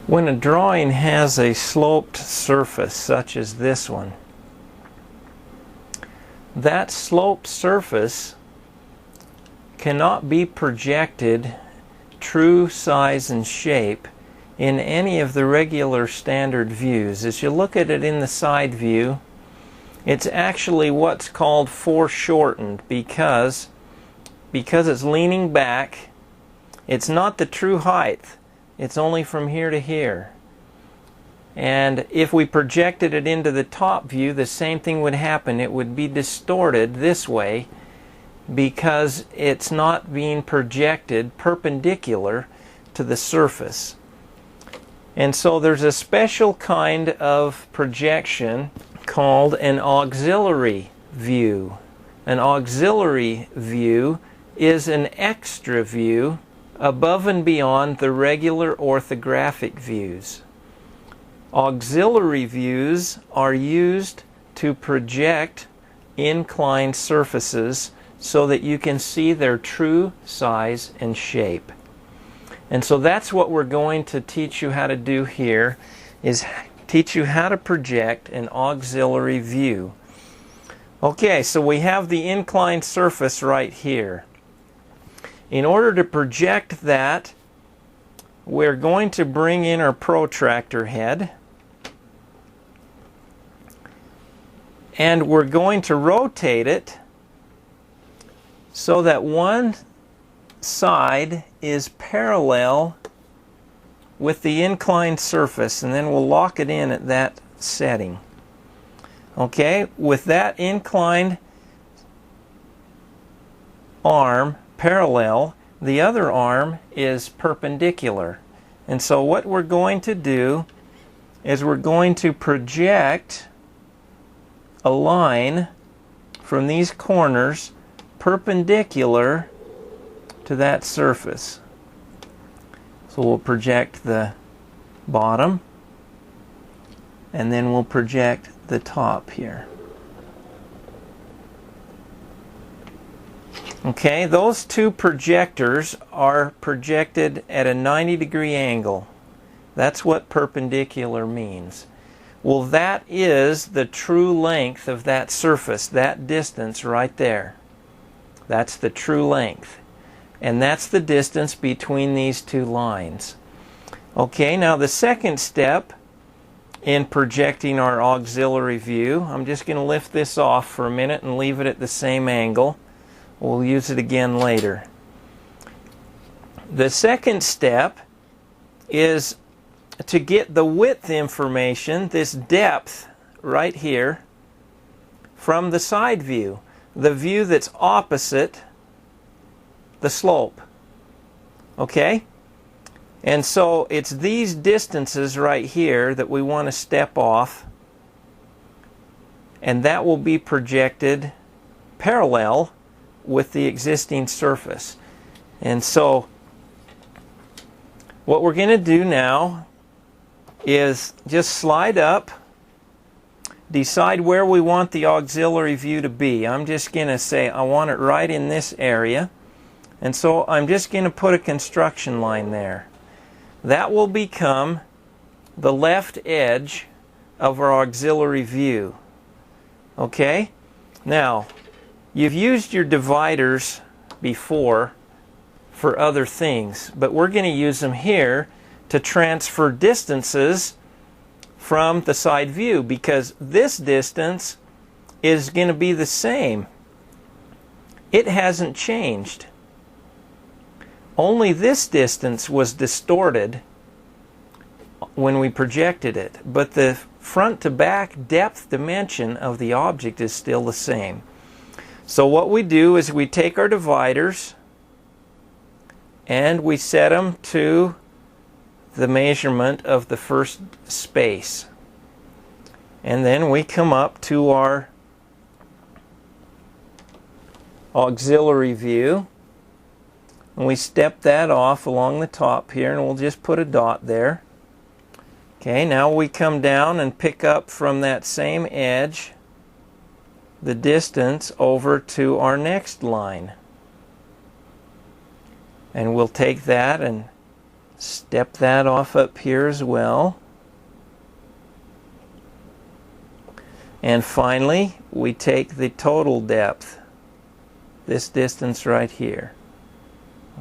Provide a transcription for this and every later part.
When a drawing has a sloped surface such as this one, that sloped surface cannot be projected true size and shape in any of the regular standard views. As you look at it in the side view, it's actually what's called foreshortened because it's leaning back. It's not the true height. It's only from here to here. And if we projected it into the top view, the same thing would happen. It would be distorted this way because it's not being projected perpendicular to the surface. And so there's a special kind of projection called an auxiliary view. An auxiliary view is an extra view above and beyond the regular orthographic views. Auxiliary views are used to project inclined surfaces so that you can see their true size and shape. And so that's what we're going to teach you how to do here, is teach you how to project an auxiliary view. Okay, so we have the inclined surface right here. In order to project that, we're going to bring in our protractor head, and we're going to rotate it so that one side is parallel with the inclined surface, and then we'll lock it in at that setting. Okay, with that inclined arm parallel, the other arm is perpendicular. And so what we're going to do is we're going to project a line from these corners perpendicular to that surface. So we'll project the bottom, and then we'll project the top here. Okay, those two projectors are projected at a 90-degree angle. That's what perpendicular means. Well, that is the true length of that surface, that distance right there. That's the true length. And that's the distance between these two lines. Okay, now the second step in projecting our auxiliary view, I'm just going to lift this off for a minute and leave it at the same angle. We'll use it again later. The second step is to get the width information, this depth right here, from the side view, the view that's opposite the slope. Okay? And so it's these distances right here that we want to step off, and that will be projected parallel with the existing surface. And so what we're going to do now is just slide up, decide where we want the auxiliary view to be. I'm just going to say I want it right in this area, and so I'm just going to put a construction line there. That will become the left edge of our auxiliary view. Okay? Now, you've used your dividers before for other things, but we're going to use them here to transfer distances from the side view, because this distance is going to be the same. It hasn't changed. Only this distance was distorted when we projected it, but the front to back depth dimension of the object is still the same. So what we do is we take our dividers and we set them to the measurement of the first space. And then we come up to our auxiliary view, and we step that off along the top here, and we'll just put a dot there. Okay, now we come down and pick up from that same edge the distance over to our next line. And we'll take that and Step that off up here as well. And finally, we take the total depth, this distance right here.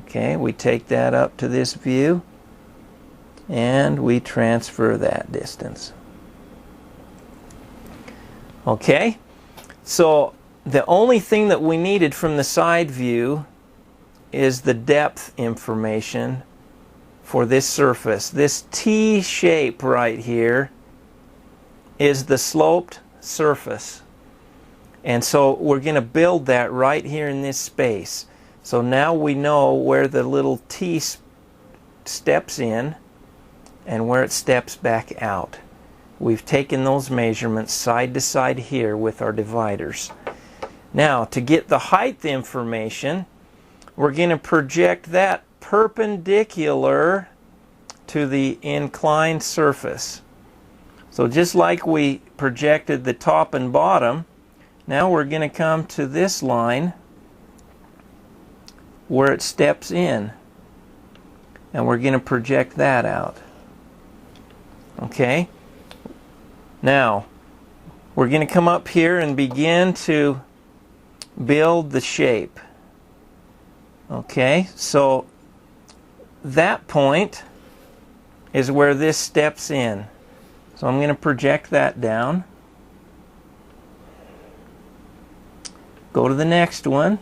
Okay, we take that up to this view and we transfer that distance. Okay, so the only thing that we needed from the side view is the depth information for this surface. This T shape right here is the sloped surface. And so we're going to build that right here in this space. So now we know where the little T steps in and where it steps back out. We've taken those measurements side to side here with our dividers. Now, to get the height information, we're going to project that perpendicular to the inclined surface. So just like we projected the top and bottom, now we're going to come to this line where it steps in, and we're going to project that out. Okay? Now, we're going to come up here and begin to build the shape. Okay, so that point is where this steps in. So I'm going to project that down. Go to the next one.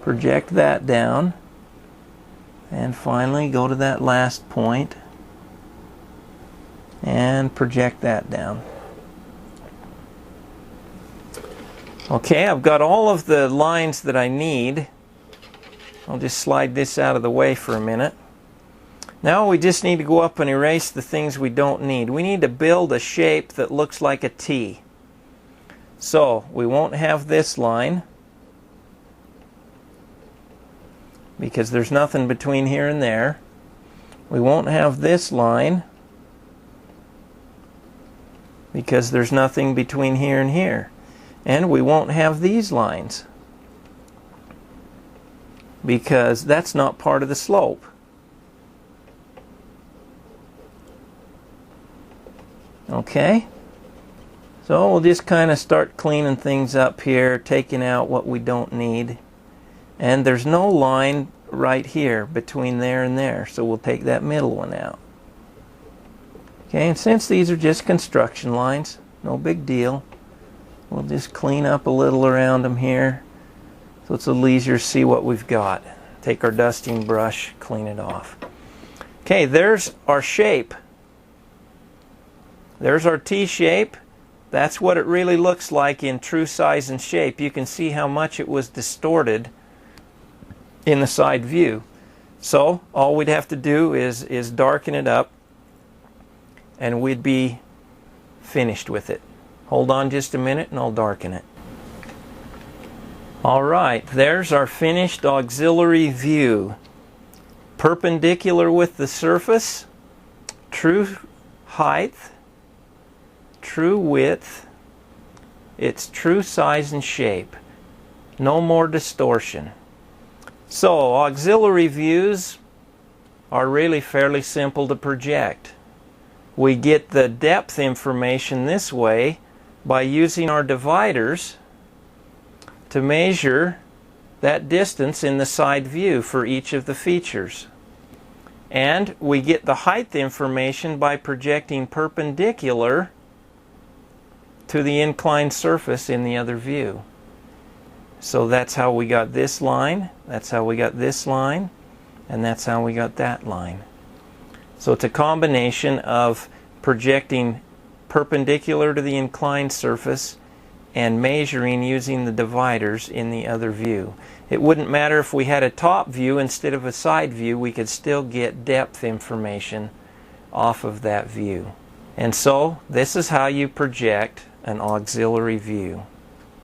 Project that down. And finally go to that last point and project that down. Okay, I've got all of the lines that I need. I'll just slide this out of the way for a minute. Now we just need to go up and erase the things we don't need. We need to build a shape that looks like a T. So we won't have this line because there's nothing between here and there. We won't have this line because there's nothing between here and here. And we won't have these lines because that's not part of the slope. Okay? So we'll just kind of start cleaning things up here, taking out what we don't need. And there's no line right here between there and there, so we'll take that middle one out. Okay, and since these are just construction lines, no big deal. We'll just clean up a little around them here so it's a little easier to see what we've got. Take our dusting brush, clean it off. Okay, there's our shape. There's our T shape. That's what it really looks like in true size and shape. You can see how much it was distorted in the side view. So all we'd have to do is darken it up and we'd be finished with it. Hold on just a minute and I'll darken it. Alright, there's our finished auxiliary view. Perpendicular with the surface, true height, true width, its true size and shape. No more distortion. So auxiliary views are really fairly simple to project. We get the depth information this way by using our dividers to measure that distance in the side view for each of the features. And we get the height information by projecting perpendicular to the inclined surface in the other view. So that's how we got this line, that's how we got this line, and that's how we got that line. So it's a combination of projecting perpendicular to the inclined surface and measuring using the dividers in the other view. It wouldn't matter if we had a top view instead of a side view, we could still get depth information off of that view. And so this is how you project an auxiliary view.